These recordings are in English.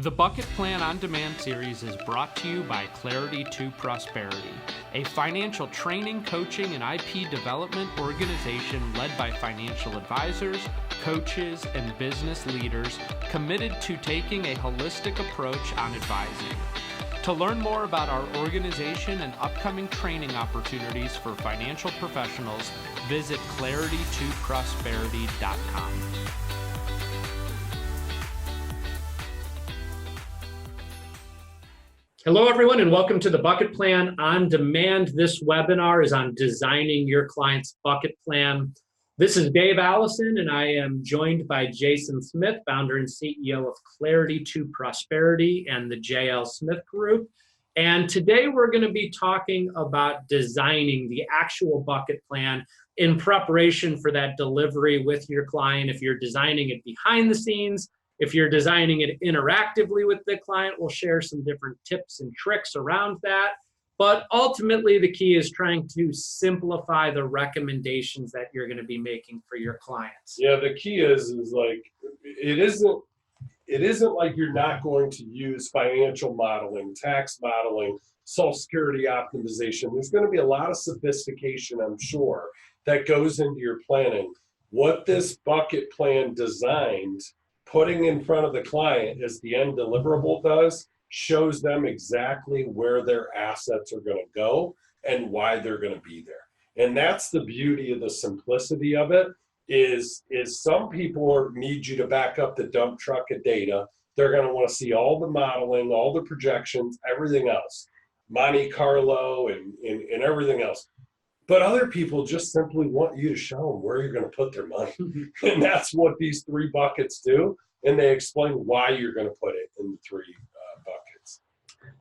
The Bucket Plan On Demand series is brought to you by Clarity to Prosperity, a financial training, coaching, and IP development organization led by financial advisors, coaches, and business leaders committed to taking a holistic approach on advising. To learn more about our organization and upcoming training opportunities for financial professionals, visit claritytoprosperity.com. Hello, everyone, and welcome to the Bucket Plan On Demand. This webinar is on designing your client's bucket plan. This is Dave Allison, and I am joined by Jason Smith, founder and CEO of Clarity to Prosperity and the JL Smith Group. And today we're going to be talking about designing the actual bucket plan in preparation for that delivery with your client. If you're designing it behind the scenes, if you're designing it interactively with the client, we'll share some different tips and tricks around that. But ultimately, the key is trying to simplify the recommendations that you're going to be making for your clients. Yeah, the key is like it isn't like you're not going to use financial modeling, tax modeling, Social Security optimization. There's going to be a lot of sophistication, I'm sure, that goes into your planning. What this bucket plan designed, putting in front of the client as the end deliverable does, shows them exactly where their assets are going to go and why they're going to be there. And that's the beauty of the simplicity of it, is some people need you to back up the dump truck of data. They're going to want to see all the modeling, all the projections, everything else, Monte Carlo and everything else. But other people just simply want you to show them where you're going to put their money. And that's what these three buckets do. And they explain why you're going to put it in the three buckets.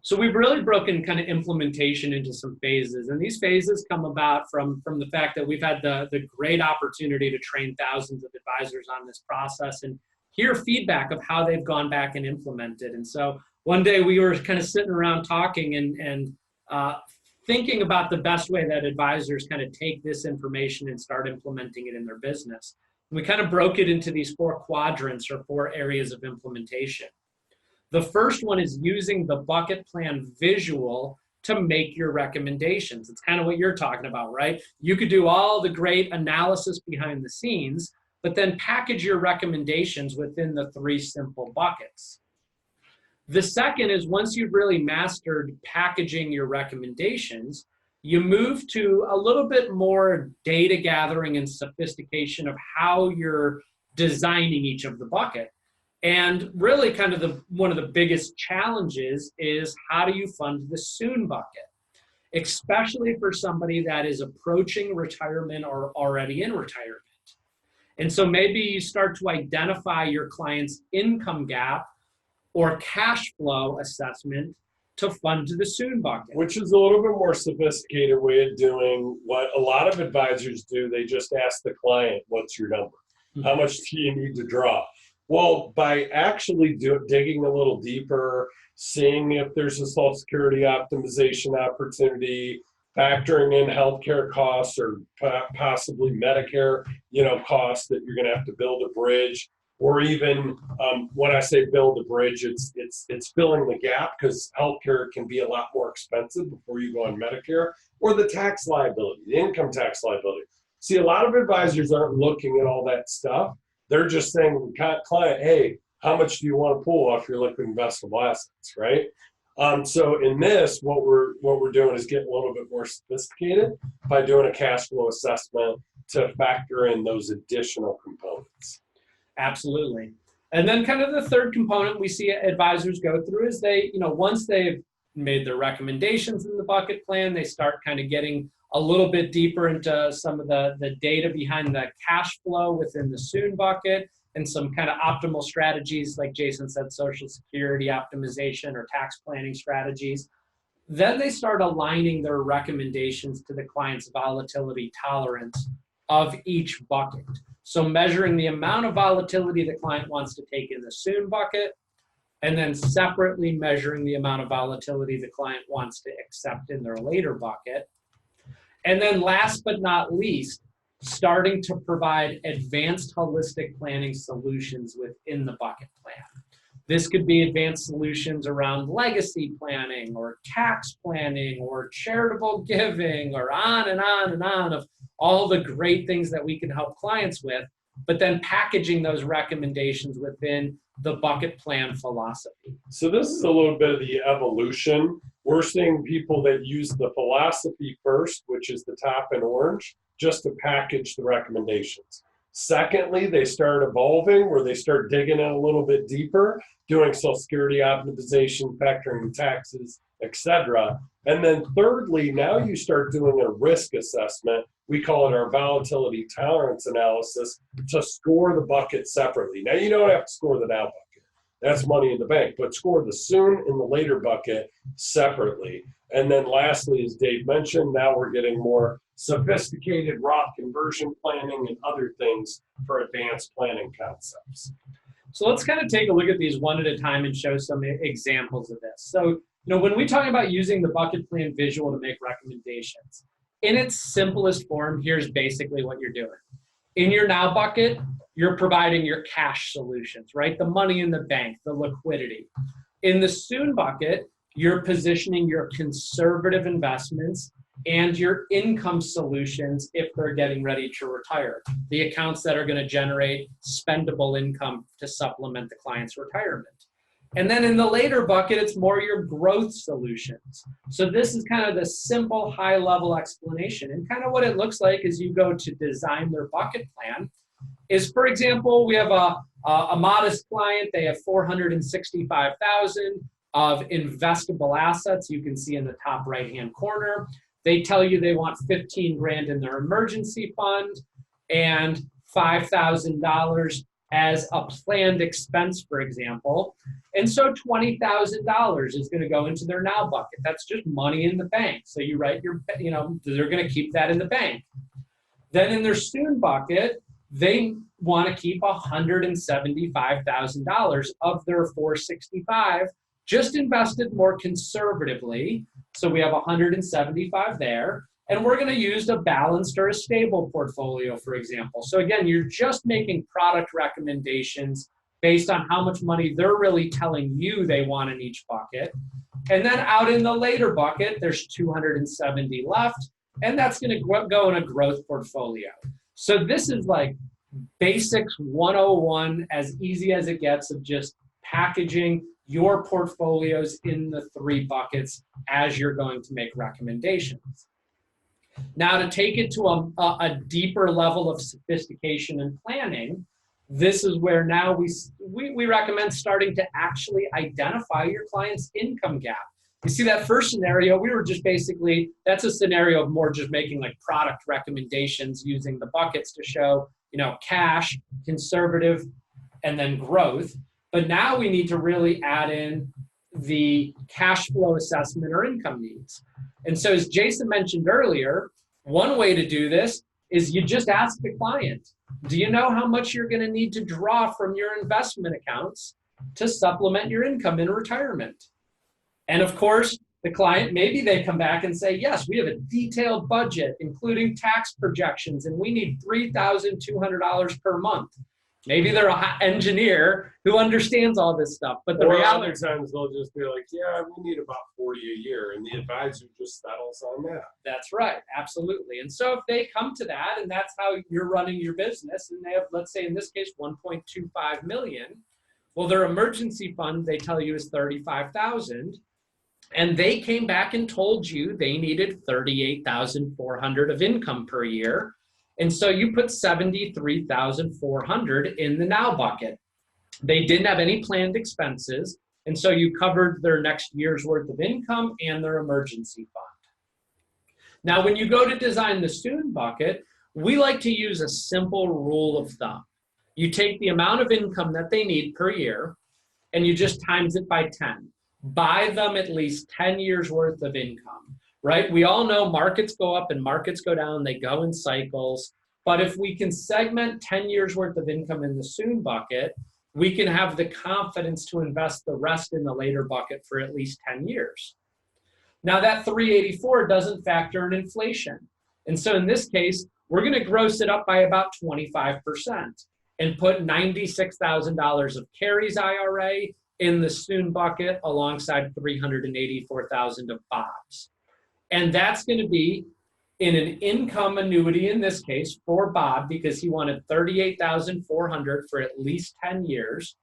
So we've really broken kind of implementation into some phases. And these phases come about from the fact that we've had the great opportunity to train thousands of advisors on this process and hear feedback of how they've gone back and implemented. And so one day we were kind of sitting around talking and thinking about the best way that advisors kind of take this information and start implementing it in their business. And we kind of broke it into these four quadrants or four areas of implementation. The first one is using the bucket plan visual to make your recommendations. It's kind of what you're talking about, right? You could do all the great analysis behind the scenes, but then package your recommendations within the three simple buckets. The second is, once you've really mastered packaging your recommendations, you move to a little bit more data gathering and sophistication of how you're designing each of the bucket. And really kind of one of the biggest challenges is, how do you fund the soon bucket, especially for somebody that is approaching retirement or already in retirement. And so maybe you start to identify your client's income gap or cash flow assessment to fund the soon bucket. Which is a little bit more sophisticated way of doing what a lot of advisors do. They just ask the client, what's your number? How much do you need to draw? Well, by actually digging a little deeper, seeing if there's a Social Security optimization opportunity, factoring in healthcare costs or possibly Medicare, costs that you're going to have to build a bridge. Or even when I say build a bridge, it's filling the gap, because healthcare can be a lot more expensive before you go on Medicare, or the tax liability, the income tax liability. See, a lot of advisors aren't looking at all that stuff. They're just saying to the client, hey, how much do you want to pull off your liquid investable assets, right? So in this, what we're doing is getting a little bit more sophisticated by doing a cash flow assessment to factor in those additional components. Absolutely. And then kind of the third component we see advisors go through is they, once they've made their recommendations in the bucket plan, they start kind of getting a little bit deeper into some of the data behind the cash flow within the soon bucket and some kind of optimal strategies, like Jason said, Social Security optimization or tax planning strategies. Then they start aligning their recommendations to the client's volatility tolerance of each bucket. So measuring the amount of volatility the client wants to take in the soon bucket, and then separately measuring the amount of volatility the client wants to accept in their later bucket. And then last but not least, starting to provide advanced holistic planning solutions within the bucket plan. This could be advanced solutions around legacy planning or tax planning or charitable giving or on and on and on of all the great things that we can help clients with, but then packaging those recommendations within the bucket plan philosophy. So this is a little bit of the evolution. We're seeing people that use the philosophy first, which is the top in orange, just to package the recommendations. Secondly, they start evolving where they start digging in a little bit deeper, doing Social Security optimization, factoring taxes, etc. And then thirdly, now you start doing a risk assessment. We call it our volatility tolerance analysis to score the bucket separately. Now, you don't have to score the now bucket. That's money in the bank, but score the soon and the later bucket separately. And then lastly, as Dave mentioned, now we're getting more sophisticated Roth conversion planning and other things for advanced planning concepts. So let's kind of take a look at these one at a time and show some examples of this. So, when we talk about using the bucket plan visual to make recommendations, in its simplest form, here's basically what you're doing. In your now bucket, you're providing your cash solutions, right? The money in the bank, the liquidity. In the soon bucket, you're positioning your conservative investments and your income solutions if they're getting ready to retire, the accounts that are going to generate spendable income to supplement the client's retirement. And then in the later bucket, it's more your growth solutions. So this is kind of the simple high-level explanation. And kind of what it looks like as you go to design their bucket plan is, for example, we have a modest client. They have $465,000 of investable assets. You can see in the top right-hand corner. They tell you they want 15 grand in their emergency fund and $5,000 as a planned expense, for example. And so $20,000 is going to go into their now bucket. That's just money in the bank. So you write they're going to keep that in the bank. Then in their soon bucket, they want to keep $175,000 of their 465 just invested more conservatively. So we have 175 there. And we're going to use a balanced or a stable portfolio, for example. So again, you're just making product recommendations based on how much money they're really telling you they want in each bucket. And then out in the later bucket, there's 270 left, and that's going to go in a growth portfolio. So this is like basics 101, as easy as it gets, of just packaging your portfolios in the three buckets as you're going to make recommendations. Now, to take it to a deeper level of sophistication and planning, this is where now we recommend starting to actually identify your client's income gap. You see that first scenario, we were just basically, that's a scenario of more just making like product recommendations using the buckets to show, cash, conservative, and then growth. But now we need to really add in the cash flow assessment or income needs. And so as Jason mentioned earlier, one way to do this is you just ask the client, do you know how much you're going to need to draw from your investment accounts to supplement your income in retirement? And of course, the client, maybe they come back and say, yes, we have a detailed budget, including tax projections, and we need $3,200 per month. Maybe they're an engineer who understands all this stuff, but the reality other times they'll just be like, yeah, we need about 40 a year, and the advisor just settles on that. That's right, absolutely. And so if they come to that, and that's how you're running your business, and they have, let's say in this case, 1.25 million, well, their emergency fund, they tell you, is 35,000, and they came back and told you they needed 38,400 of income per year. And so you put 73,400 in the now bucket. They didn't have any planned expenses. And so you covered their next year's worth of income and their emergency fund. Now, when you go to design the soon bucket, we like to use a simple rule of thumb. You take the amount of income that they need per year, and you just times it by 10. Buy them at least 10 years worth of income. Right? We all know markets go up and markets go down. They go in cycles. But if we can segment 10 years worth of income in the soon bucket, we can have the confidence to invest the rest in the later bucket for at least 10 years. Now that 384 doesn't factor in inflation. And so in this case, we're going to gross it up by about 25% and put $96,000 of Carrie's IRA in the soon bucket alongside 384,000 of Bob's. And that's going to be in an income annuity in this case for Bob because he wanted 38,400 for at least 10 years.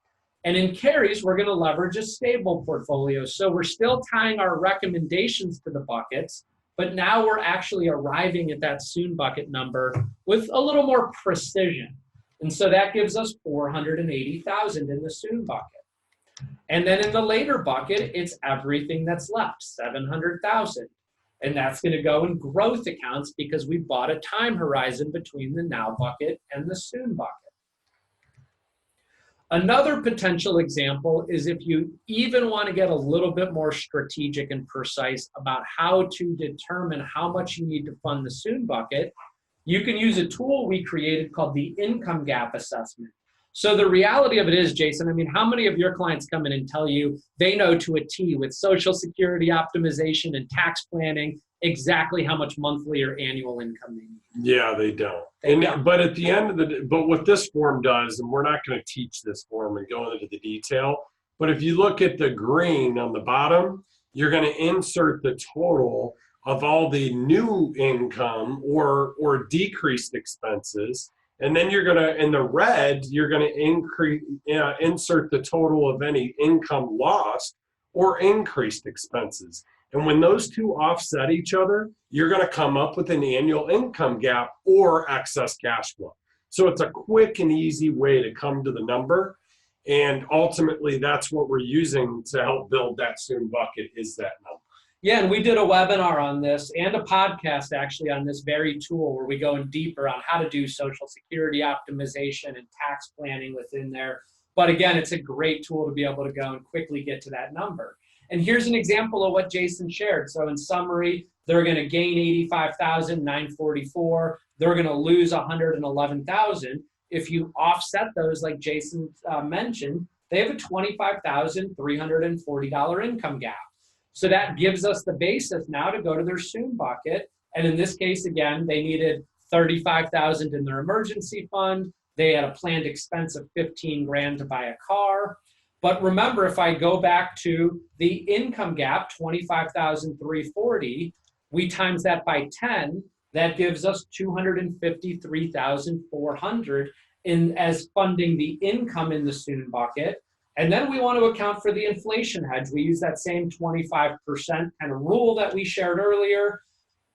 And in Carrie's, we're going to leverage a stable portfolio. So we're still tying our recommendations to the buckets, but now we're actually arriving at that soon bucket number with a little more precision. And so that gives us 480,000 in the soon bucket. And then in the later bucket, it's everything that's left, 700,000. And that's going to go in growth accounts because we bought a time horizon between the now bucket and the soon bucket. Another potential example is if you even want to get a little bit more strategic and precise about how to determine how much you need to fund the soon bucket, you can use a tool we created called the income gap assessment. So the reality of it is, Jason, I mean, how many of your clients come in and tell you they know to a T with Social Security optimization and tax planning exactly how much monthly or annual income they need? Yeah, they don't. don't. But at the end of the day, but what this form does, and we're not going to teach this form and go into the detail, but if you look at the green on the bottom, you're going to insert the total of all the new income or decreased expenses. And then you're going to, in the red, you're going to insert the total of any income lost or increased expenses. And when those two offset each other, you're going to come up with an annual income gap or excess cash flow. So it's a quick and easy way to come to the number. And ultimately, that's what we're using to help build that soon bucket is that number. Yeah, and we did a webinar on this and a podcast actually on this very tool where we go in deeper on how to do Social Security optimization and tax planning within there. But again, it's a great tool to be able to go and quickly get to that number. And here's an example of what Jason shared. So in summary, they're going to gain 85,944. They're going to lose 111,000. If you offset those, like Jason mentioned, they have a $25,340 income gap. So that gives us the basis now to go to their soon bucket. And in this case, again, they needed 35,000 in their emergency fund. They had a planned expense of 15 grand to buy a car. But remember, if I go back to the income gap, 25,340, we times that by 10, that gives us 253,400 as funding the income in the soon bucket. And then we want to account for the inflation hedge. We use that same 25% kind of rule that we shared earlier.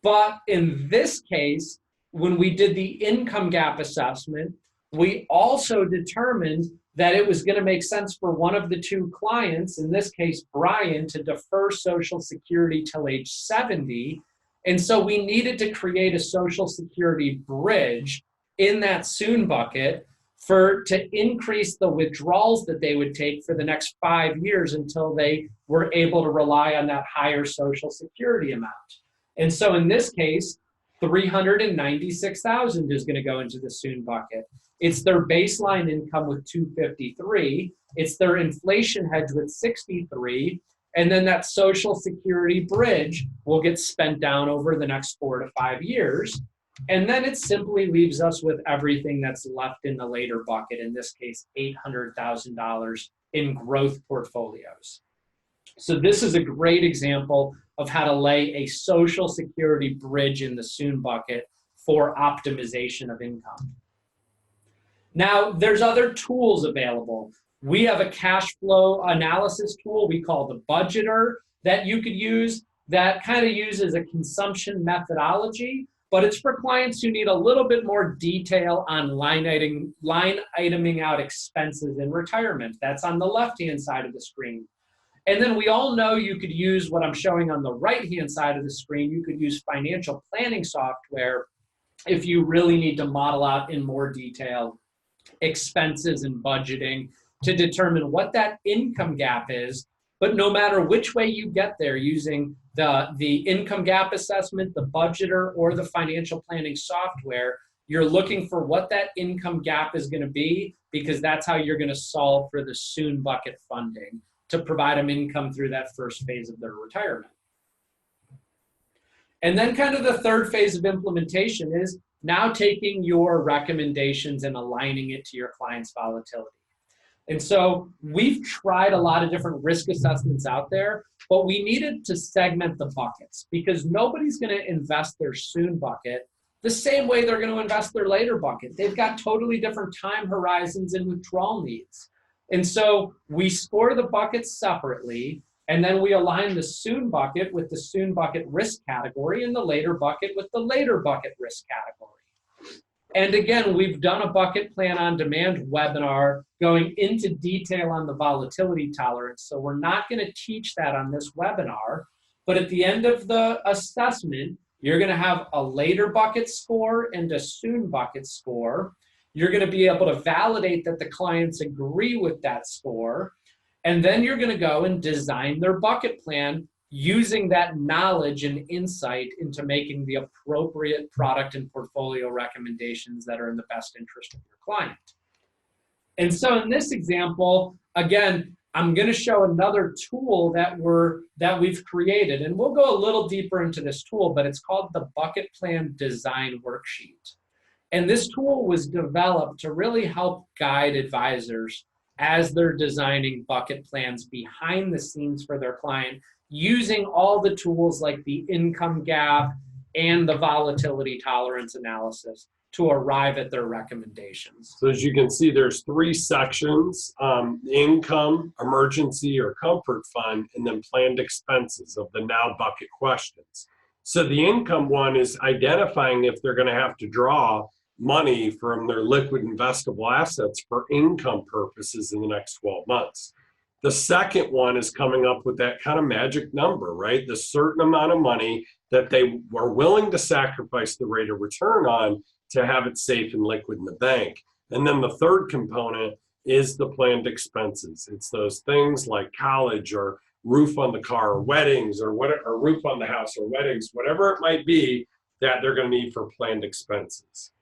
But in this case, when we did the income gap assessment, we also determined that it was going to make sense for one of the two clients, in this case, Brian, to defer Social Security till age 70. And so we needed to create a Social Security bridge in that soon bucket to increase the withdrawals that they would take for the next 5 years until they were able to rely on that higher Social Security amount. And so in this case, 396,000 is going to go into the soon bucket. It's their baseline income with 253. It's their inflation hedge with 63. And then that Social Security bridge will get spent down over the next 4 to 5 years. And then it simply leaves us with everything that's left in the later bucket, in this case, $800,000 in growth portfolios. So this is a great example of how to lay a Social Security bridge in the soon bucket for optimization of income. Now, there's other tools available. We have a cash flow analysis tool we call the budgeter that you could use that kind of uses a consumption methodology, but it's for clients who need a little bit more detail on line iteming out expenses in retirement. That's on the left-hand side of the screen. And then we all know you could use what I'm showing on the right-hand side of the screen. You could use financial planning software if you really need to model out in more detail expenses and budgeting to determine what that income gap is. But no matter which way you get there, using the income gap assessment, the budgeter, or the financial planning software, you're looking for what that income gap is going to be, because that's how you're going to solve for the soon bucket funding to provide them income through that first phase of their retirement. And then kind of the third phase of implementation is now taking your recommendations and aligning it to your client's volatility. And so we've tried a lot of different risk assessments out there, but we needed to segment the buckets because nobody's going to invest their soon bucket the same way they're going to invest their later bucket. They've got totally different time horizons and withdrawal needs. And so we score the buckets separately, and then we align the soon bucket with the soon bucket risk category and the later bucket with the later bucket risk category. And again, we've done a bucket plan on demand webinar going into detail on the volatility tolerance. So we're not going to teach that on this webinar, but at the end of the assessment, you're going to have a later bucket score and a soon bucket score. You're going to be able to validate that the clients agree with that score. And then you're going to go and design their bucket plan using that knowledge and insight into making the appropriate product and portfolio recommendations that are in the best interest of your client. And so in this example, again, I'm going to show another tool that we've created, and we'll go a little deeper into this tool, but it's called the Bucket Plan Design Worksheet. And this tool was developed to really help guide advisors as they're designing bucket plans behind the scenes for their client, using all the tools like the income gap and the volatility tolerance analysis to arrive at their recommendations. So as you can see, there's 3 sections: income, emergency or comfort fund, and then planned expenses of the now bucket questions. So the income one is identifying if they're going to have to draw money from their liquid investable assets for income purposes in the next 12 months. The second one is coming up with that kind of magic number, right? The certain amount of money that they were willing to sacrifice the rate of return on to have it safe and liquid in the bank. And then the third component is the planned expenses. It's those things like college or roof on the car or weddings or roof on the house or weddings, whatever it might be that they're going to need for planned expenses.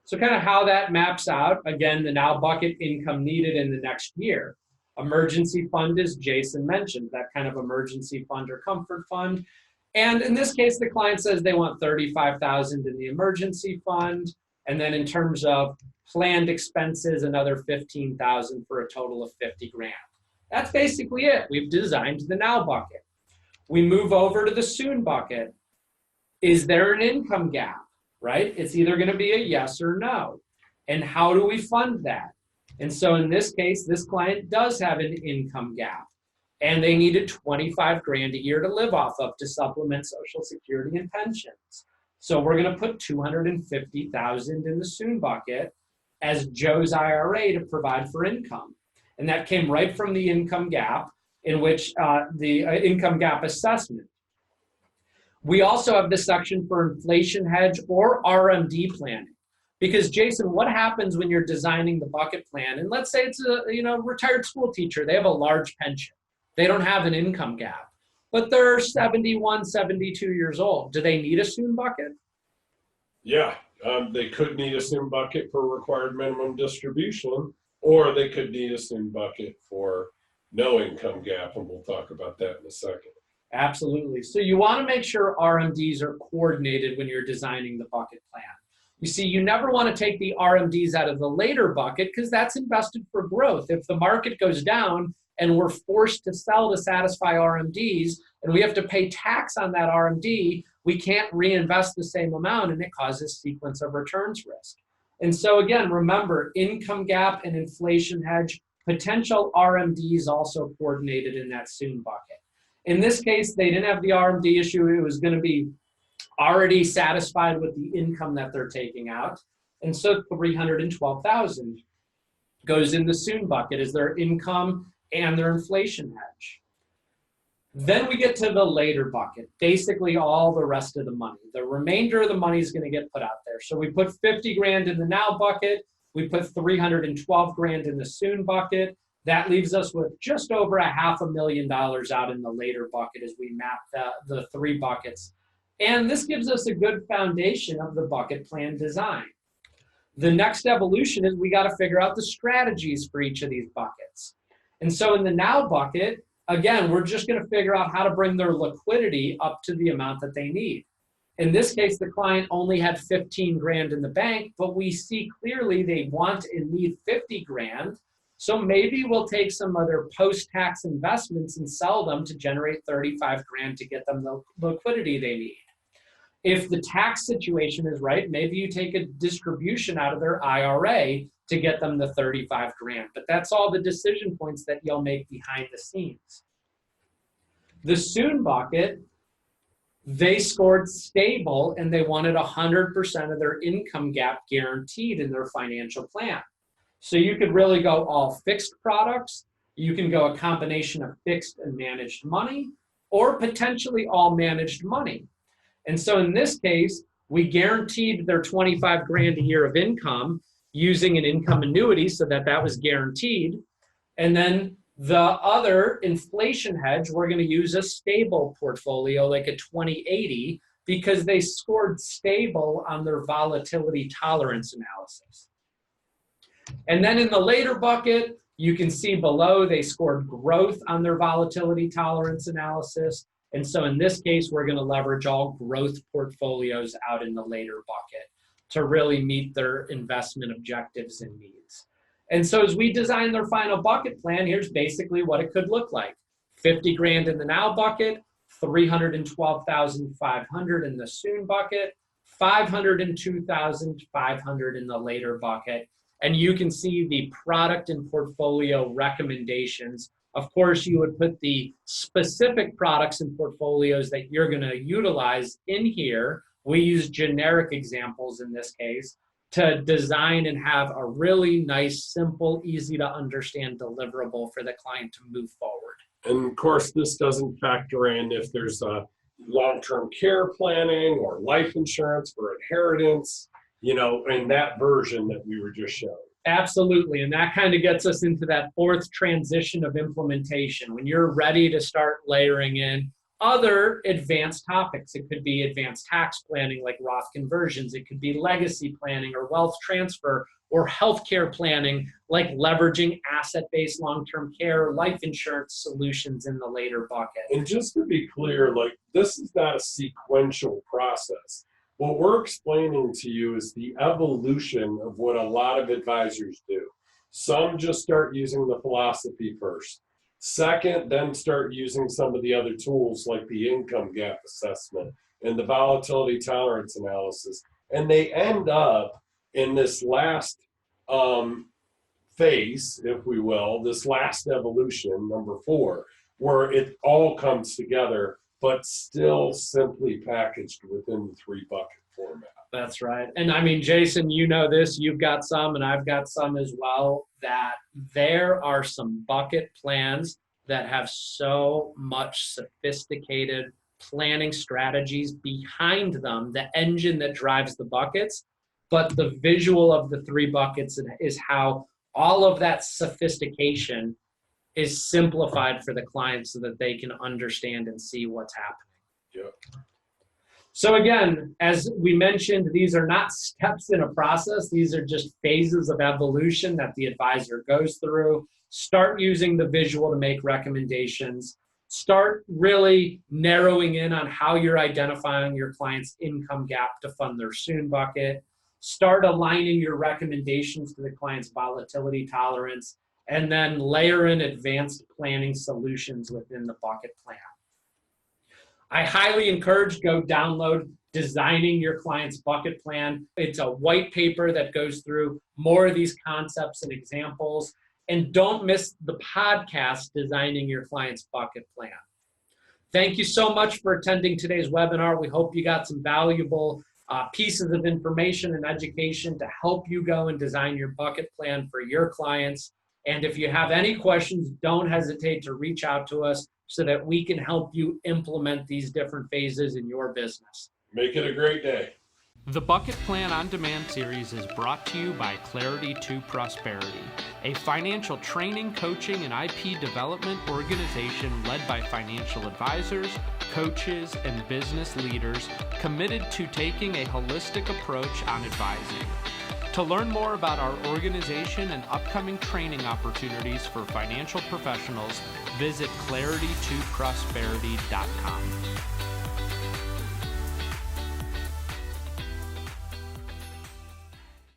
So kind of how that maps out, again, the now bucket income needed in the next year. Emergency fund, as Jason mentioned, that kind of emergency fund or comfort fund. And in this case, the client says they want $35,000 in the emergency fund. And then in terms of planned expenses, another $15,000 for a total of $50,000. That's basically it. We've designed the now bucket. We move over to the soon bucket. Is there an income gap, right? It's either going to be a yes or no. And how do we fund that? And so in this case, this client does have an income gap, and they needed $25,000 a year to live off of to supplement Social Security and pensions. So we're going to put $250,000 in the soon bucket as Joe's IRA to provide for income. And that came right from the income gap, in which the income gap assessment. We also have this section for inflation hedge or RMD planning. Because Jason, what happens when you're designing the bucket plan? And let's say it's a retired school teacher. They have a large pension. They don't have an income gap, but they're 71, 72 years old. Do they need a soon bucket? Yeah, they could need a soon bucket for required minimum distribution, or they could need a soon bucket for no income gap, and we'll talk about that in a second. Absolutely. So you want to make sure RMDs are coordinated when you're designing the bucket plan. You see, you never want to take the RMDs out of the later bucket because that's invested for growth. If the market goes down and we're forced to sell to satisfy RMDs and we have to pay tax on that RMD, we can't reinvest the same amount and it causes sequence of returns risk. And so again, remember, income gap and inflation hedge, potential RMDs also coordinated in that soon bucket. In this case, they didn't have the RMD issue. It was going to be already satisfied with the income that they're taking out. And so $312,000 goes in the soon bucket as their income and their inflation hedge. Then we get to the later bucket, basically all the rest of the money. The remainder of the money is going to get put out there. So we put $50,000 in the now bucket. We put $312,000 in the soon bucket. That leaves us with just over $500,000 out in the later bucket as we map the 3 buckets. And this gives us a good foundation of the bucket plan design. The next evolution is we got to figure out the strategies for each of these buckets. And so in the now bucket, again, we're just going to figure out how to bring their liquidity up to the amount that they need. In this case, the client only had $15,000 in the bank, but we see clearly they want and need $50,000. So maybe we'll take some other post-tax investments and sell them to generate 35 grand to get them the liquidity they need. If the tax situation is right, maybe you take a distribution out of their IRA to get them the 35 grand. But that's all the decision points that you'll make behind the scenes. The soon bucket, they scored stable and they wanted 100% of their income gap guaranteed in their financial plan. So you could really go all fixed products. You can go a combination of fixed and managed money, or potentially all managed money. And so in this case, we guaranteed their 25 grand a year of income using an income annuity so that that was guaranteed. And then the other inflation hedge, we're going to use a stable portfolio like a 2080 because they scored stable on their volatility tolerance analysis. And then in the later bucket, you can see below they scored growth on their volatility tolerance analysis. And so in this case, we're going to leverage all growth portfolios out in the later bucket to really meet their investment objectives and needs. And so as we design their final bucket plan, here's basically what it could look like. 50 grand in the now bucket, 312,500 in the soon bucket, 502,500 in the later bucket. And you can see the product and portfolio recommendations. Of course, you would put the specific products and portfolios that you're going to utilize in here. We use generic examples in this case to design and have a really nice, simple, easy to understand deliverable for the client to move forward. And of course, this doesn't factor in if there's a long-term care planning or life insurance for inheritance, in that version that we were just showing. Absolutely. And that kind of gets us into that fourth transition of implementation. When you're ready to start layering in other advanced topics, it could be advanced tax planning like Roth conversions. It could be legacy planning or wealth transfer or healthcare planning like leveraging asset-based long-term care or life insurance solutions in the later bucket. And just to be clear, this is not a sequential process. What we're explaining to you is the evolution of what a lot of advisors do. Some just start using the philosophy first. Second, then start using some of the other tools like the income gap assessment and the volatility tolerance analysis. And they end up in this last phase, if we will, this last evolution, number 4, where it all comes together, but still simply packaged within the 3-bucket format. That's right. And I mean, Jason, you know this, you've got some and I've got some as well, that there are some bucket plans that have so much sophisticated planning strategies behind them, the engine that drives the buckets, but the visual of the 3 buckets is how all of that sophistication is simplified for the client so that they can understand and see what's happening. Yep. So again, as we mentioned, these are not steps in a process. These are just phases of evolution that the advisor goes through. Start using the visual to make recommendations. Start really narrowing in on how you're identifying your client's income gap to fund their soon bucket. Start aligning your recommendations to the client's volatility tolerance, and then layer in advanced planning solutions within the bucket plan. I highly encourage go download Designing Your Client's Bucket Plan. It's a white paper that goes through more of these concepts and examples. And don't miss the podcast, Designing Your Client's Bucket Plan. Thank you so much for attending today's webinar. We hope you got some valuable pieces of information and education to help you go and design your bucket plan for your clients. And if you have any questions, don't hesitate to reach out to us so that we can help you implement these different phases in your business. Make it a great day. The Bucket Plan On Demand series is brought to you by Clarity to Prosperity, a financial training, coaching, and IP development organization led by financial advisors, coaches, and business leaders committed to taking a holistic approach on advising. To learn more about our organization and upcoming training opportunities for financial professionals, visit claritytoprosperity.com.